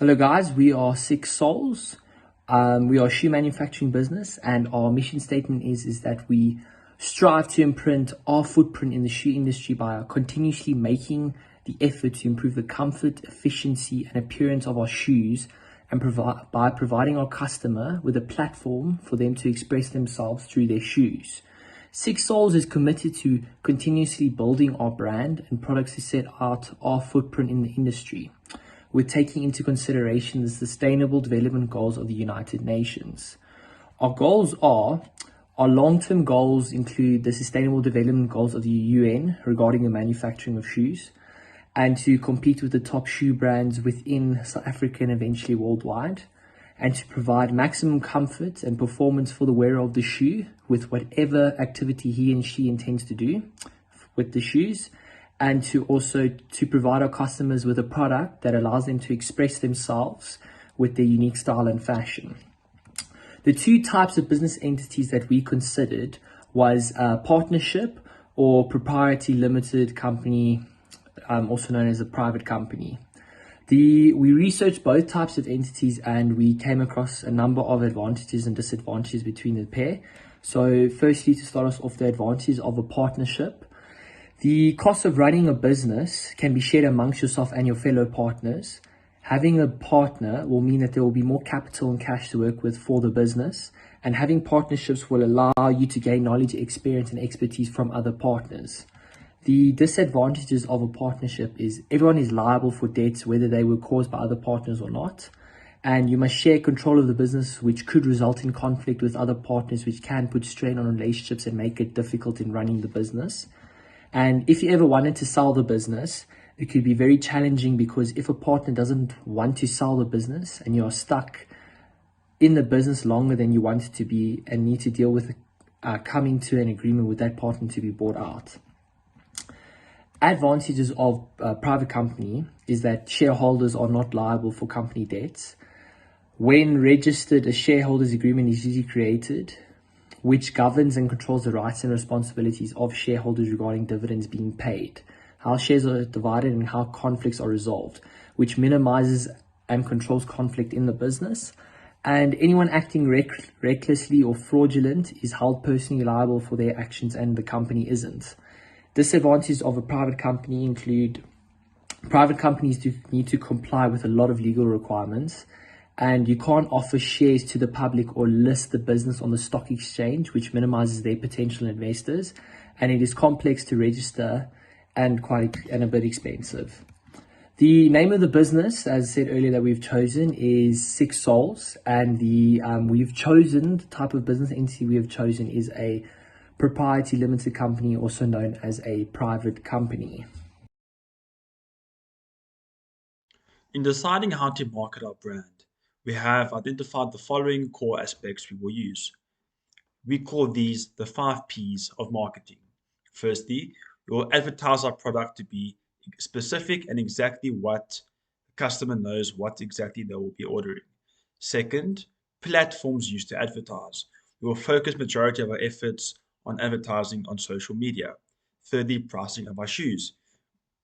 Hello guys, we are Six Souls. We are a shoe manufacturing business, and our mission statement is that we strive to imprint our footprint in the shoe industry by continuously making the effort to improve the comfort, efficiency and appearance of our shoes, and by providing our customer with a platform for them to express themselves through their shoes. Six Souls is committed to continuously building our brand and products to set out our footprint in the industry. We're taking into consideration the Sustainable Development Goals of the United Nations. Our long-term goals include the Sustainable Development Goals of the UN regarding the manufacturing of shoes, and to compete with the top shoe brands within South Africa and eventually worldwide, and to provide maximum comfort and performance for the wearer of the shoe with whatever activity he and she intends to do with the shoes, and to also provide our customers with a product that allows them to express themselves with their unique style and fashion. The two types of business entities that we considered was a partnership or proprietary limited company, also known as a private company. We researched both types of entities and we came across a number of advantages and disadvantages between the pair. So firstly, to start us off, the advantages of a partnership. The cost of running a business can be shared amongst yourself and your fellow partners. Having a partner will mean that there will be more capital and cash to work with for the business, and having partnerships will allow you to gain knowledge, experience and expertise from other partners. The disadvantages of a partnership is everyone is liable for debts, whether they were caused by other partners or not, and you must share control of the business, which could result in conflict with other partners, which can put strain on relationships and make it difficult in running the business. And if you ever wanted to sell the business, it could be very challenging, because if a partner doesn't want to sell the business and you're stuck in the business longer than you want it to be and need to deal with coming to an agreement with that partner to be bought out. Advantages of a private company is that shareholders are not liable for company debts. When registered, a shareholders agreement is usually created, which governs and controls the rights and responsibilities of shareholders regarding dividends being paid, how shares are divided and how conflicts are resolved, which minimizes and controls conflict in the business. And anyone acting recklessly or fraudulent is held personally liable for their actions, and the company isn't. Disadvantages of a private company include private companies need to comply with a lot of legal requirements, and you can't offer shares to the public or list the business on the stock exchange, which minimizes their potential investors, and it is complex to register and a bit expensive. The name of the business, as I said earlier, that we've chosen is Six Souls, and the type of business entity we have chosen is a proprietary limited company, also known as a private company. In deciding how to market our brand, we have identified the following core aspects we will use. We call these the 5 Ps of marketing. Firstly, we will advertise our product to be specific and exactly what the customer knows what exactly they will be ordering. Second, platforms used to advertise. We will focus majority of our efforts on advertising on social media. Thirdly, pricing of our shoes.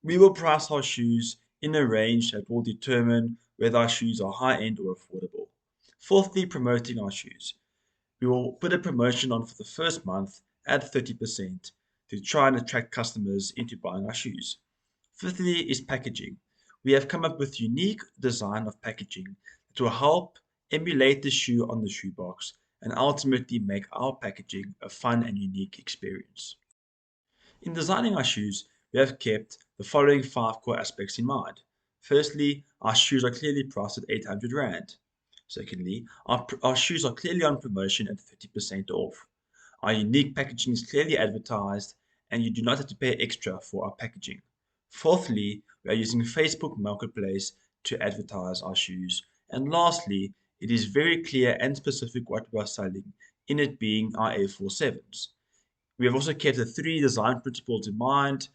We will price our shoes in a range that will determine whether our shoes are high-end or affordable. Fourthly, promoting our shoes. We will put a promotion on for the first month at 30% to try and attract customers into buying our shoes. Fifthly is packaging. We have come up with unique design of packaging that will help emulate the shoe on the shoebox and ultimately make our packaging a fun and unique experience. In designing our shoes, we have kept the following 5 core aspects in mind. Firstly, our shoes are clearly priced at 800 Rand. Secondly, our shoes are clearly on promotion at 30% off. Our unique packaging is clearly advertised and you do not have to pay extra for our packaging. Fourthly, we are using Facebook Marketplace to advertise our shoes. And lastly, it is very clear and specific what we are selling, in it being our A47s. We have also kept the 3 design principles in mind,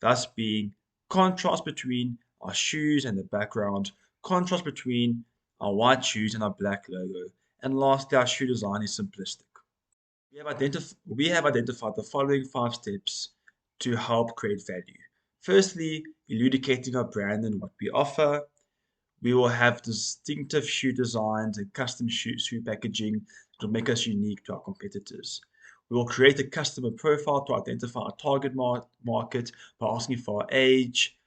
thus being contrast between our shoes and the background, contrast between our white shoes and our black logo, and lastly, our shoe design is simplistic. We have identified the following 5 steps to help create value. Firstly, elucidating our brand and what we offer. We will have distinctive shoe designs and custom shoe packaging that will make us unique to our competitors. We will create a customer profile to identify our target market by asking for our age,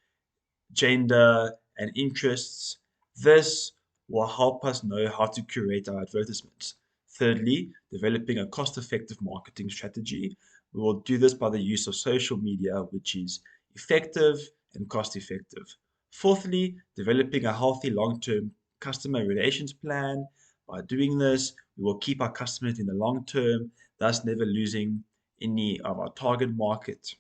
gender, and interests. This will help us know how to curate our advertisements. Thirdly, developing a cost effective marketing strategy. We will do this by the use of social media, which is effective and cost effective. Fourthly, developing a healthy long term customer relations plan. By doing this, we will keep our customers in the long term, thus never losing any of our target market.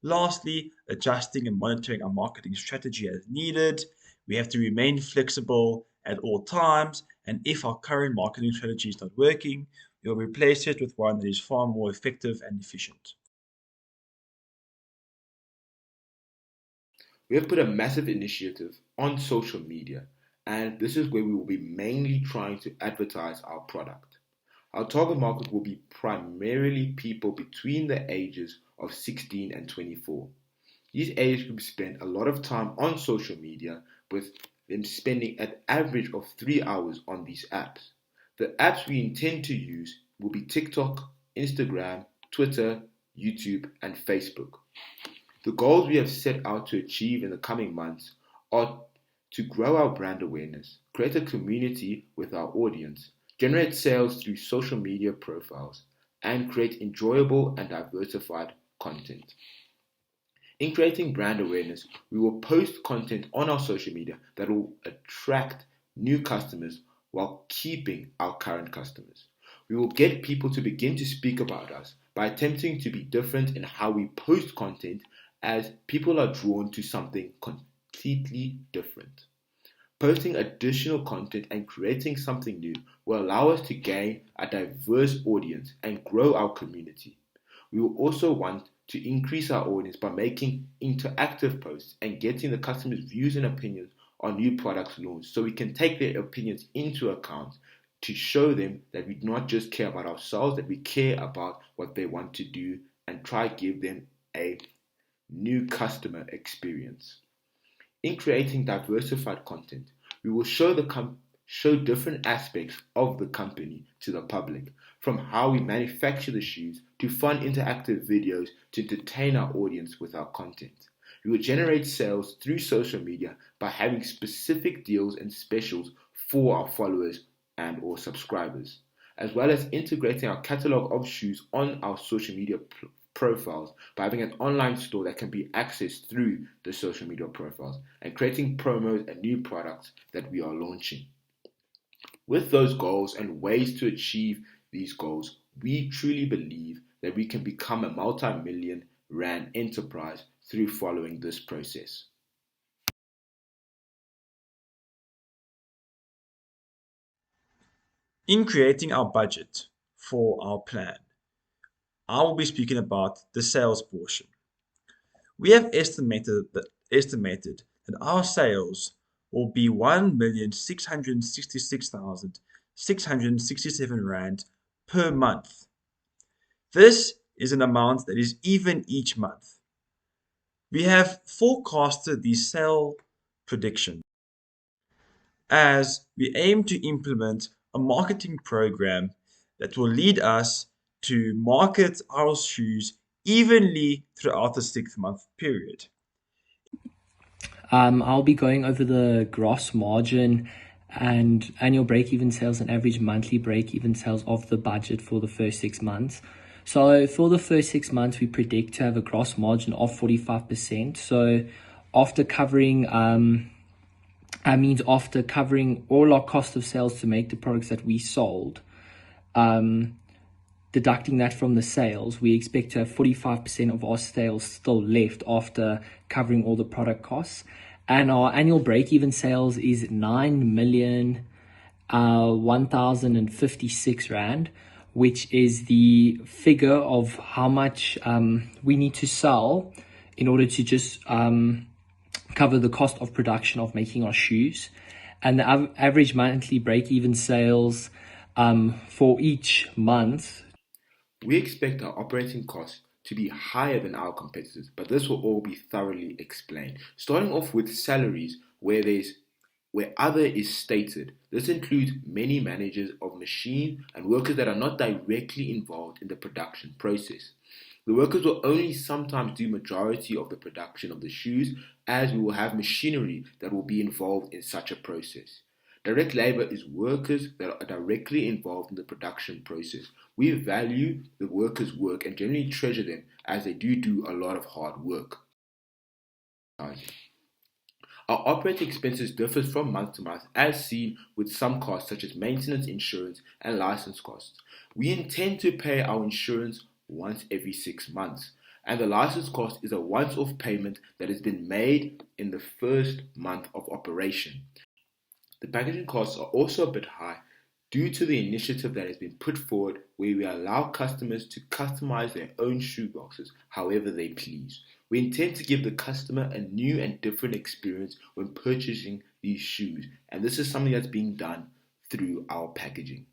Lastly, adjusting and monitoring our marketing strategy as needed. We have to remain flexible at all times, and if our current marketing strategy is not working, we will replace it with one that is far more effective and efficient. We have put a massive initiative on social media, and this is where we will be mainly trying to advertise our product. Our target market will be primarily people between the ages of 16 and 24. These age groups spend a lot of time on social media, with them spending an average of 3 hours on these apps. The apps we intend to use will be TikTok, Instagram, Twitter, YouTube, and Facebook. The goals we have set out to achieve in the coming months are to grow our brand awareness, create a community with our audience, generate sales through social media profiles, and create enjoyable and diversified content. In creating brand awareness, we will post content on our social media that will attract new customers while keeping our current customers. We will get people to begin to speak about us by attempting to be different in how we post content, as people are drawn to something completely different. Posting additional content and creating something new will allow us to gain a diverse audience and grow our community. We will also want to increase our audience by making interactive posts and getting the customers' views and opinions on new products launched, so we can take their opinions into account to show them that we do not just care about ourselves, that we care about what they want to do, and try to give them a new customer experience. In creating diversified content, we will show different aspects of the company to the public, from how we manufacture the shoes to fun interactive videos to entertain our audience with our content. We will generate sales through social media by having specific deals and specials for our followers and or subscribers, as well as integrating our catalog of shoes on our social media profiles by having an online store that can be accessed through the social media profiles, and creating promos and new products that we are launching. With those goals and ways to achieve these goals, we truly believe that we can become a multi-million rand enterprise through following this process. In creating our budget for our plan, I will be speaking about the sales portion. We have estimated that our sales will be 1,666,667 rand per month. This is an amount that is even each month. We have forecasted these sale predictions as we aim to implement a marketing program that will lead us to market our shoes evenly throughout the 6 month period. I'll be going over the gross margin and annual break-even sales and average monthly break-even sales of the budget for the first 6 months. So for the first 6 months, we predict to have a gross margin of 45%. So after covering, after covering all our cost of sales to make the products that we sold, deducting that from the sales, we expect to have 45% of our sales still left after covering all the product costs. And our annual break-even sales is 9,001,056 rand, which is the figure of how much we need to sell in order to just cover the cost of production of making our shoes. And the average monthly break-even sales for each month. We expect our operating costs to be higher than our competitors, but this will all be thoroughly explained. Starting off with salaries, where where other is stated. This includes many managers of machine and workers that are not directly involved in the production process. The workers will only sometimes do majority of the production of the shoes, as we will have machinery that will be involved in such a process. Direct labor is workers that are directly involved in the production process. We value the workers' work and generally treasure them as they do a lot of hard work. Our operating expenses differ from month to month, as seen with some costs such as maintenance, insurance, and license costs. We intend to pay our insurance once every 6 months, and the license cost is a once-off payment that has been made in the first month of operation. The packaging costs are also a bit high due to the initiative that has been put forward where we allow customers to customize their own shoe boxes however they please. We intend to give the customer a new and different experience when purchasing these shoes, and this is something that's being done through our packaging.